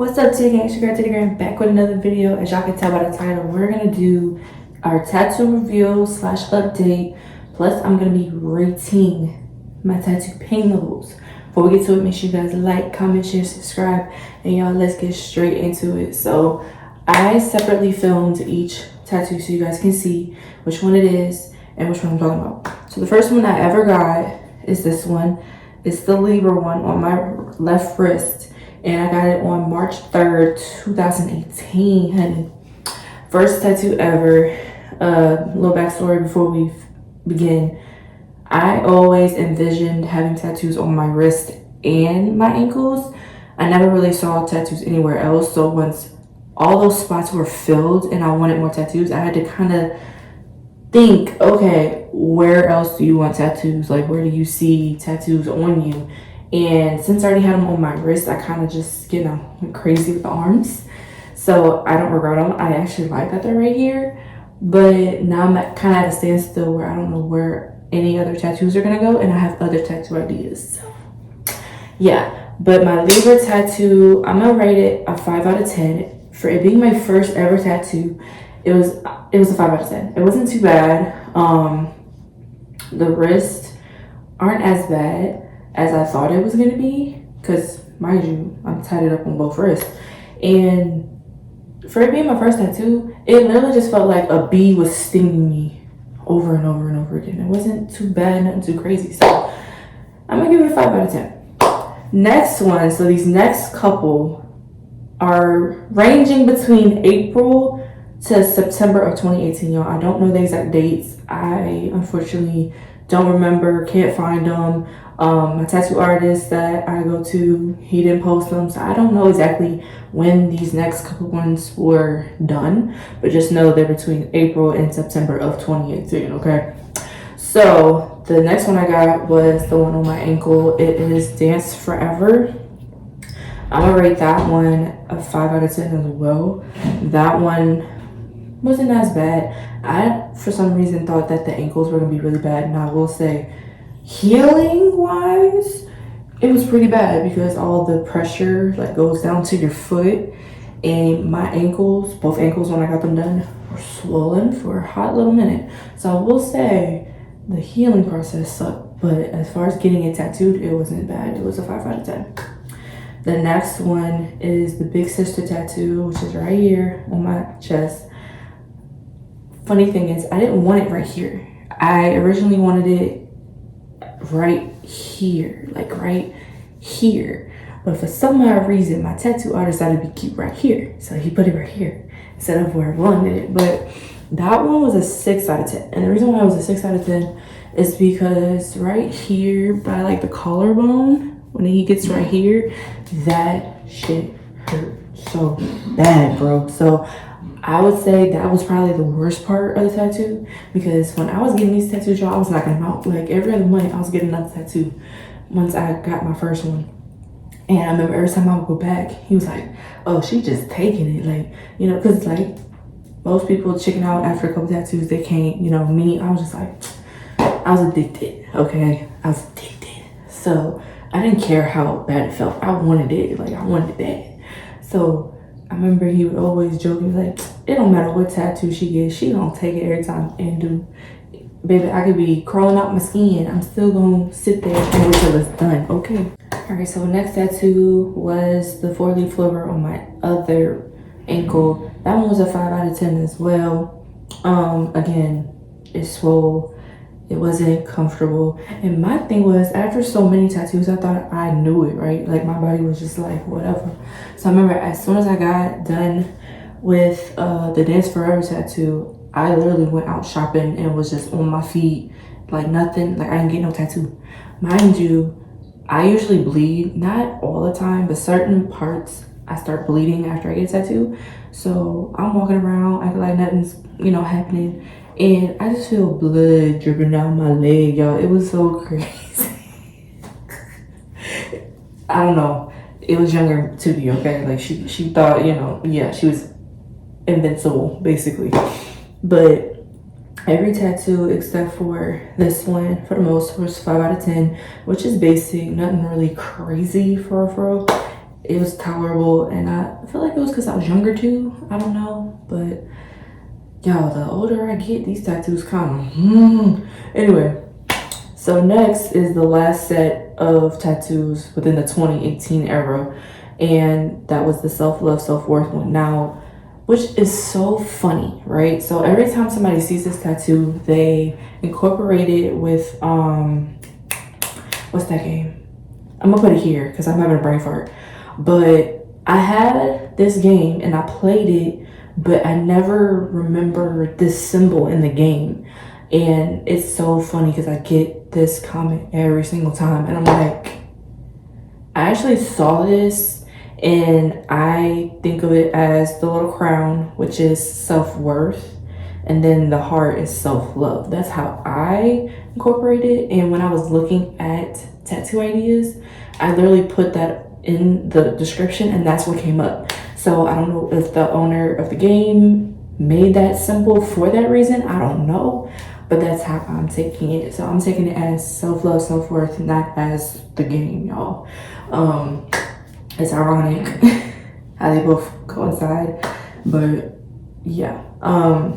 What's up, Titty Gang? It's your girl Titty Gang back with another video. As y'all can tell by the title, we're gonna do our tattoo review slash update. Plus, I'm gonna be rating my tattoo pain levels. Before we get to it, make sure you guys like, comment, share, subscribe, and y'all, let's get straight into it. So, I separately filmed each tattoo so you guys can see which one it is and which one I'm talking about. So the first one I ever got is this one. It's the Libra one on my left wrist. And I got it on March 3rd, 2018, honey. First tattoo ever. Little backstory before we begin. I always envisioned having tattoos on my wrist and my ankles. I never really saw tattoos anywhere else. So once all those spots were filled and I wanted more tattoos, I had to kind of think, okay, where else do you want tattoos? Like, where do you see tattoos on you? And since I already had them on my wrist, I kind of just, went crazy with the arms. So I don't regret them. I actually like that they're right here. But now I'm kind of at a standstill where I don't know where any other tattoos are going to go. And I have other tattoo ideas. So, yeah. But my Libra tattoo, I'm going to rate it a 5 out of 10. For it being my first ever tattoo, it was a 5 out of 10. It wasn't too bad. The wrists aren't as bad as I thought it was going to be, because mind you, I'm tied it up on both wrists. And for it being my first tattoo, it literally just felt like a bee was stinging me over and over and over again. It wasn't too bad, nothing too crazy. So I'm gonna give it a 5 out of 10. Next one, so these next couple are ranging between April to September of 2018, y'all. I don't know the exact dates. I unfortunately don't remember, can't find them. My tattoo artist that I go to, he didn't post them, so I don't know exactly when these next couple ones were done, but just know they're between April and September of 2018, okay? So the next one I got was the one on my ankle. It is Dance Forever. I'm gonna rate that one a 5 out of 10 as well. That one wasn't as bad. I, for some reason, thought that the ankles were gonna be really bad, and I will say, healing wise, it was pretty bad because all the pressure goes down to your foot, and my ankles, both ankles when I got them done, were swollen for a hot little minute. So I will say the healing process sucked, but as far as getting it tattooed, it wasn't bad. It was a 5 out of 10. The next one is the Big Sister tattoo, which is right here on my chest. Funny thing is, I didn't want it right here. I originally wanted it right here, right here. But for some odd reason, my tattoo artist decided to keep right here. So he put it right here instead of where I wanted it. But that one was a 6 out of 10. And the reason why it was a 6 out of 10 is because right here by the collarbone, when he gets right here, that shit hurt so bad, bro. So I would say that was probably the worst part of the tattoo, because when I was getting these tattoos, y'all, I was knocking them out. Every other month, I was getting another tattoo once I got my first one. And I remember every time I would go back, he was like, oh, she just taking it. Because most people chicken out after a couple tattoos, they can't, me, I was just I was addicted, okay? I was addicted. So I didn't care how bad it felt. I wanted it, I wanted it bad. So I remember he would always joke, he was like, it don't matter what tattoo she gets, she gonna take it every time and do. Baby, I could be crawling out my skin, I'm still gonna sit there and wait till it's done, okay? Alright, so next tattoo was the 4-leaf clover on my other ankle. That one was a 5 out of 10 as well. Again, it swole. It wasn't comfortable. And my thing was, after so many tattoos, I thought I knew it, right? My body was just whatever. So I remember as soon as I got done with the Dance Forever tattoo, I literally went out shopping and was just on my feet, nothing. I didn't get no tattoo. Mind you, I usually bleed, not all the time, but certain parts I start bleeding after I get a tattoo. So I'm walking around acting like nothing's, happening. And I just feel blood dripping down my leg, y'all. It was so crazy. I don't know. It was younger to be, okay? She thought, she was invincible, basically. But every tattoo except for this one, for the most, was 5 out of 10, which is basic, nothing really crazy for real. It was tolerable, and I feel like it was because I was younger too. I don't know, but y'all, the older I get, these tattoos come. Anyway, so next is the last set of tattoos within the 2018 era, and that was the self-love, self-worth one. Now, which is so funny, right? So every time somebody sees this tattoo, they incorporate it with what's that game? I'm gonna put it here because I'm having a brain fart. But I had this game and I played it, but I never remember this symbol in the game. And it's so funny because I get this comment every single time, and I'm like, I actually saw this, and I think of it as the little crown, which is self-worth, and then the heart is self-love. That's how I incorporate it. And when I was looking at tattoo ideas, I literally put that in the description, and that's what came up. So I don't know if the owner of the game made that symbol for that reason. I don't know, but that's how I'm taking it. So I'm taking it as self-love, self-worth, not as the game, y'all. It's ironic how they both coincide, but yeah.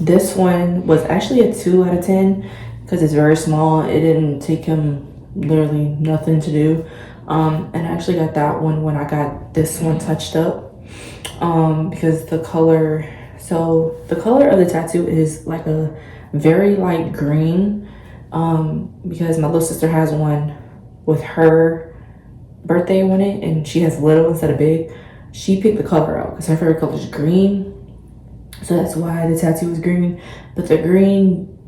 This one was actually a 2 out of 10 because it's very small. It didn't take him literally nothing to do. And I actually got that one when I got this one touched up, because the color of the tattoo is like a very light green, because my little sister has one with her birthday on it, and she has little instead of big. She picked the color out because her favorite color is green, so that's why the tattoo is green. But the green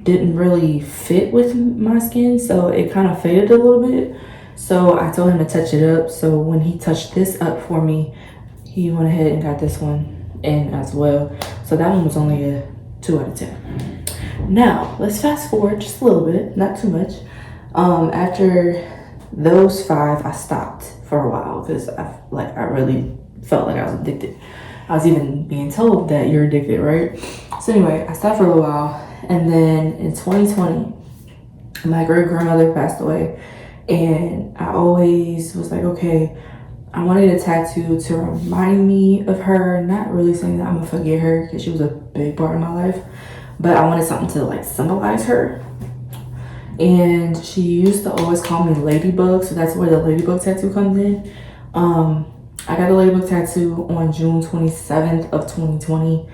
didn't really fit with my skin, so it kind of faded a little bit. So I told him to touch it up. So when he touched this up for me, he went ahead and got this one in as well. So that one was only a 2 out of 10. Now let's fast forward just a little bit, not too much. After those 5, I stopped for a while because I really felt like I was addicted. I was even being told that you're addicted, right? So anyway, I stopped for a little while, and then in 2020, my great grandmother passed away, and I always was like, okay, I wanted a tattoo to remind me of her. Not really saying that I'm gonna forget her because she was a big part of my life, but I wanted something to like symbolize her. And she used to always call me Ladybug, so that's where the Ladybug tattoo comes in. I got a Ladybug tattoo on June 27th of 2020.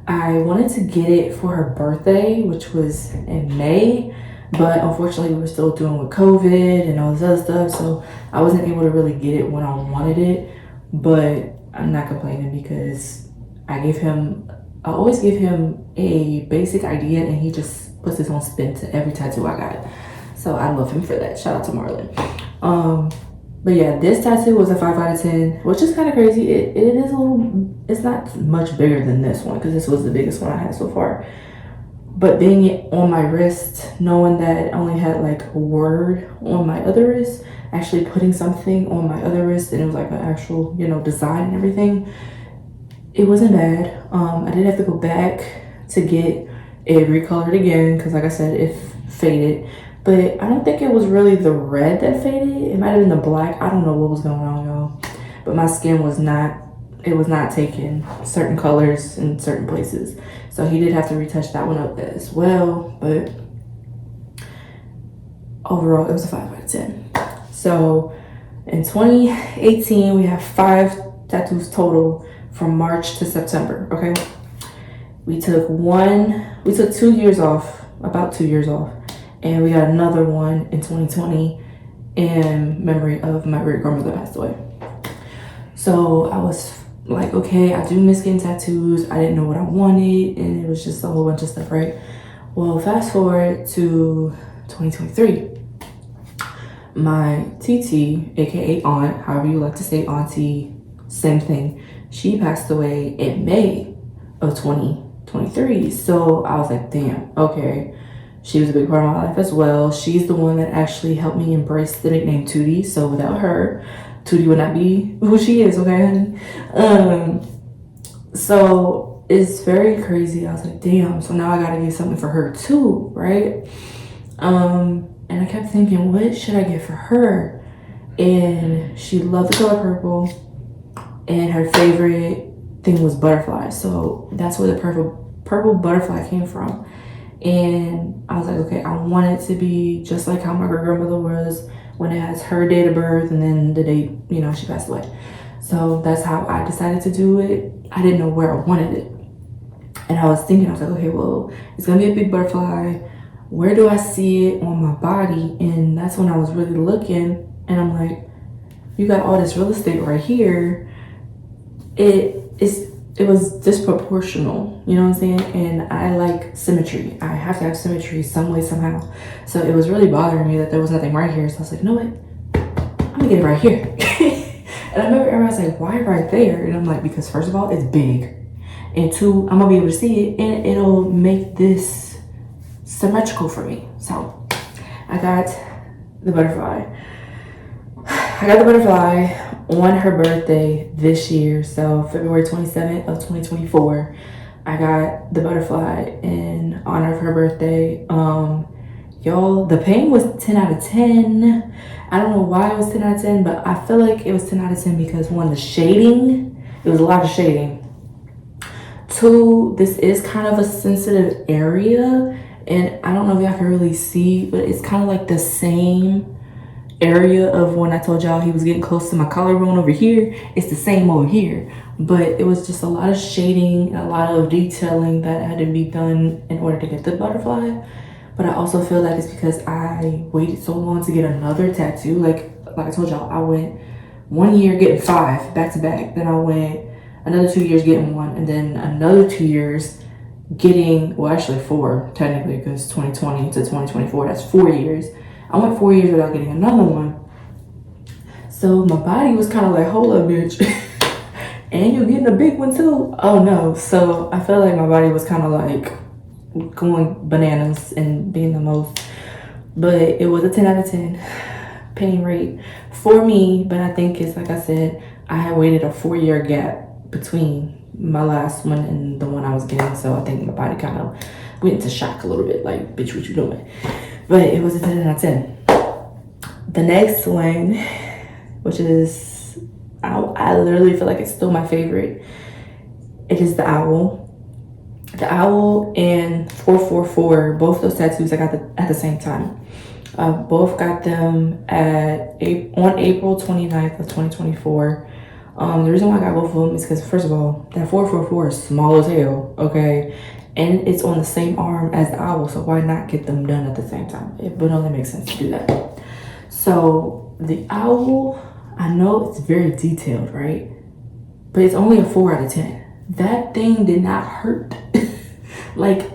I wanted to get it for her birthday, which was in May, but unfortunately we were still dealing with COVID and all this other stuff, so I wasn't able to really get it when I wanted it. But I'm not complaining because I always give him a basic idea, and he just puts his own spin to every tattoo I got. So I love him for that. Shout out to Marlon. But yeah, this tattoo was a 5 out of 10, which is kind of crazy. It is it's not much bigger than this one because this was the biggest one I had so far. But being it on my wrist, knowing that I only had like a word on my other wrist, actually putting something on my other wrist, and it was like an actual, design and everything, it wasn't bad. I did have to go back to get it recolored again because, like I said, it faded. But I don't think it was really the red that faded. It might have been the black. I don't know what was going on, y'all. But my skin was not taking certain colors in certain places. So he did have to retouch that one up as well. But overall, it was a 5 out of 10. So in 2018, we have 5 tattoos total from March to September, okay? We took 2 years off, about 2 years off. And we got another one in 2020 in memory of my great grandmother passed away. So I was like, okay, I do miss getting tattoos. I didn't know what I wanted, and it was just a whole bunch of stuff, right? Well, fast forward to 2023. My TT, aka aunt, however you like to say auntie, same thing, she passed away in May of 2023. So I was like, damn, okay. She was a big part of my life as well. She's the one that actually helped me embrace the nickname Tootie. So without her, Tootie would not be who she is, okay, honey? So it's very crazy. I was like, damn, so now I gotta get something for her too, right? And I kept thinking, what should I get for her? And she loved the color purple. and her favorite thing was butterflies. So that's where the purple butterfly came from. And I was like, okay, I want it to be just like how my great grandmother was when it has her date of birth and then the date, you know, she passed away. So that's how I decided to do it. I didn't know where I wanted it. And I was thinking, I was like, okay, well, it's gonna be a big butterfly. Where do I see it on my body? And that's when I was really looking, and I'm like, you got all this real estate right here. It was disproportional, you know what I'm saying? And I like symmetry. I have to have symmetry some way, somehow. So it was really bothering me that there was nothing right here. So I was like, you know what? I'm gonna get it right here. And I remember everyone was like, why right there? And I'm like, because first of all, it's big. And two, I'm gonna be able to see it and it'll make this symmetrical for me. So I got the butterfly. I got the butterfly on her birthday this year. So February 27th of 2024. I got the butterfly in honor of her birthday. Y'all, the paint was 10 out of 10. I don't know why it was 10 out of 10, but I feel like it was 10 out of 10 because one, the shading, it was a lot of shading. Two, this is kind of a sensitive area, and I don't know if y'all can really see, but it's kind of like the same area of when I told y'all he was getting close to my collarbone over here. It's the same over here, but it was just a lot of shading and a lot of detailing that had to be done in order to get the butterfly. But I also feel like it's because I waited so long to get another tattoo. Like I told y'all, I went 1 year getting 5 back to back. Then I went another 2 years getting 1, and then another 2 years getting, well, actually 4 technically, because 2020 to 2024, that's 4 years. I went 4 years without getting another one. So my body was kind of like, hold up, bitch. And you're getting a big one too? Oh no. So I felt like my body was kind of like going bananas and being the most. But it was a 10 out of 10 pain rate for me. But I think it's like I said, I had waited a 4-year gap between my last one and the one I was getting. So I think my body kind of went into shock a little bit. Like, bitch, what you doing? But it was a 10 out of 10. The next one, which is, I literally feel like it's still my favorite. It is the owl. The owl and 444, both those tattoos I got at the same time. Both got them on April 29th of 2024. The reason why I got both of them is because, first of all, that 444 is small as hell, okay? And it's on the same arm as the owl, so why not get them done at the same time? It would only make sense to do that. So the owl, I know it's very detailed, right? But it's only a 4 out of 10. That thing did not hurt. Like,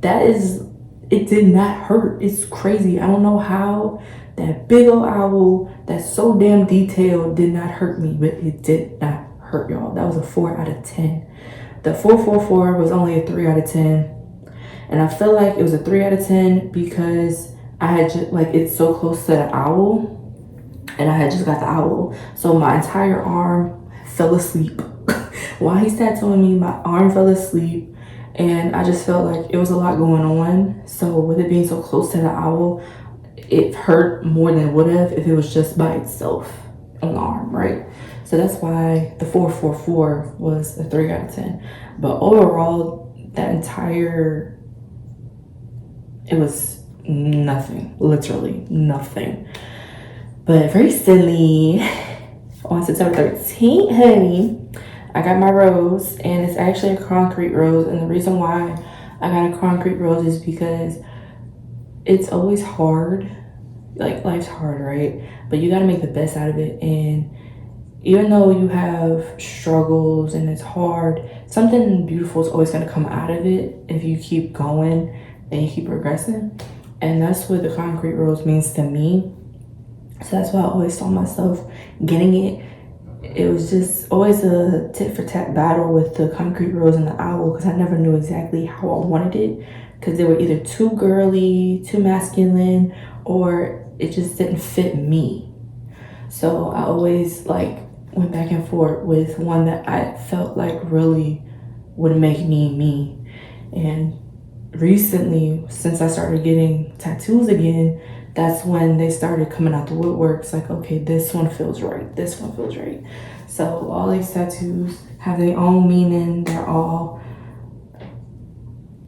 it did not hurt. It's crazy. I don't know how that big old owl that's so damn detailed did not hurt me, but it did not hurt, y'all. That was a 4 out of 10. The 444 was only a 3 out of 10. And I feel like it was a 3 out of 10 because I had just, like, it's so close to the owl, and I had just got the owl. So my entire arm fell asleep. While he's tattooing me, my arm fell asleep. And I just felt like it was a lot going on. So with it being so close to the owl, it hurt more than it would have if it was just by itself on the arm, right? So that's why the 444 was a 3 out of 10. But overall, it was nothing, literally nothing. But recently, on September 13th, honey, I got my rose, and it's actually a concrete rose. And the reason why I got a concrete rose is because it's always hard. Like, life's hard, right? But you got to make the best out of it. And even though you have struggles and it's hard, something beautiful is always going to come out of it if you keep going and you keep progressing. And that's what the concrete rose means to me. So that's why I always saw myself getting it. It was just always a tit for tat battle with the concrete rose and the owl, because I never knew exactly how I wanted it, because they were either too girly, too masculine, or it just didn't fit me. So I always went back and forth with one that I felt like really would make me. And recently, since I started getting tattoos again, that's when they started coming out the woodworks like, okay, this one feels right, this one feels right. So all these tattoos have their own meaning. They're all,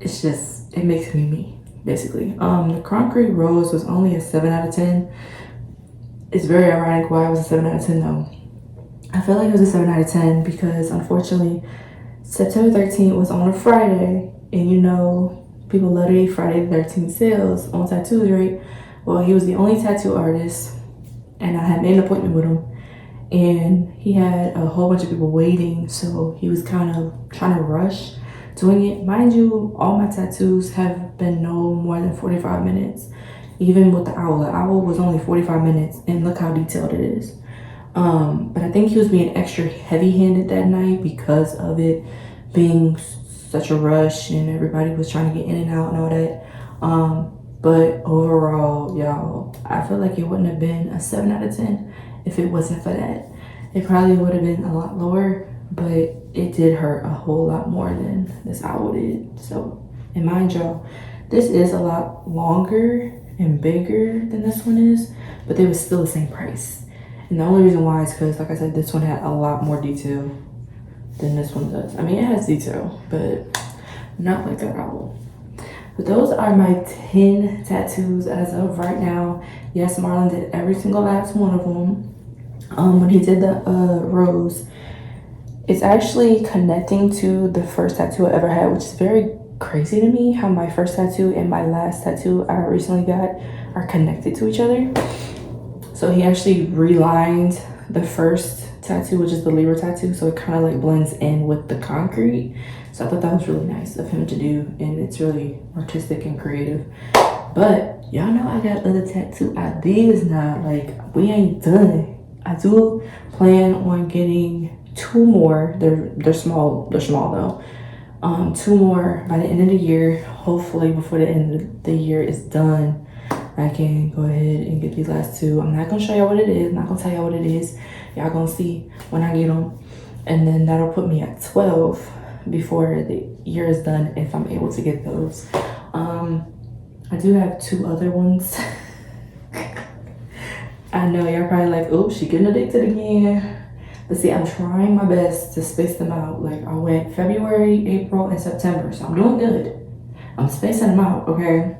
it's just, it makes me, basically. The concrete rose was only a 7 out of 10. It's very ironic why it was a 7 out of 10 though. I feel like it was a 7 out of 10 because unfortunately September 13th was on a Friday, and you know people love to eat Friday the 13th sales on tattoos, right? Well, he was the only tattoo artist, and I had made an appointment with him, and he had a whole bunch of people waiting, so he was kind of trying to rush doing it. Mind you, all my tattoos have been no more than 45 minutes. Even with the owl was only 45 minutes, and look how detailed it is. But I think he was being extra heavy-handed that night because of it being such a rush and everybody was trying to get in and out and all that. But overall, y'all, I feel like it wouldn't have been a 7 out of 10 if it wasn't for that. It probably would have been a lot lower, but it did hurt a whole lot more than this owl did. So, and mind y'all, this is a lot longer and bigger than this one is, but they was still the same price. And the only reason why is because, like I said, this one had a lot more detail than this one does. I mean, it has detail, but not like that owl. But those are my 10 tattoos as of right now. Yes, Marlon did every single last one of them. When he did the rose, it's actually connecting to the first tattoo I ever had, which is very crazy to me how my first tattoo and my last tattoo I recently got are connected to each other. So he actually relined the first tattoo, which is the Libra tattoo, so it kind of like blends in with the concrete. So I thought that was really nice of him to do, and it's really artistic and creative. But y'all know I got other tattoo ideas now. Like, we ain't done. I do plan on getting 2 more. They're small though. 2 more by the end of the year. Hopefully before the end of the year is done, I can go ahead and get these last 2. I'm not gonna show y'all what it is. I'm not gonna tell y'all what it is. Y'all gonna see when I get them. And then that'll put me at 12 before the year is done if I'm able to get those. I do have 2 other ones. I know y'all probably like, oh, she getting addicted again. But see, I'm trying my best to space them out. Like, I went February, April, and September, so I'm doing good. I'm spacing them out, okay?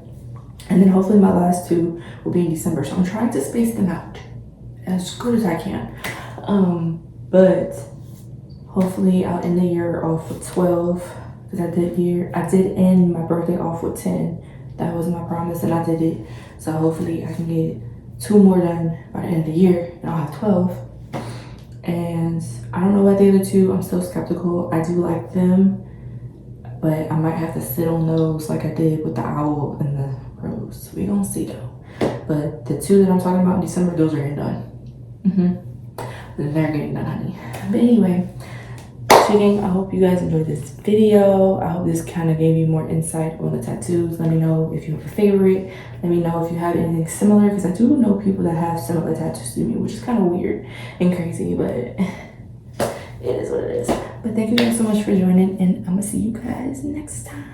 And then hopefully my last 2 will be in December. So I'm trying to space them out as good as I can. But hopefully I'll end the year off with 12. Because I did end my birthday off with 10. That was my promise and I did it. So hopefully I can get 2 more done by the end of the year and I'll have 12. And I don't know about the other 2. I'm still skeptical. I do like them, but I might have to sit on those like I did with the owl and the rose. We gonna see though. But the 2 that I'm talking about in December, those are getting done. They're getting done, honey. But anyway, cheating. I hope you guys enjoyed this video. I hope this kind of gave you more insight on the tattoos. Let me know if you have a favorite. Let me know if you have anything similar, because I do know people that have similar tattoos to me, which is kind of weird and crazy, but it is what it is. But thank you guys so much for joining, and I'm gonna see you guys next time.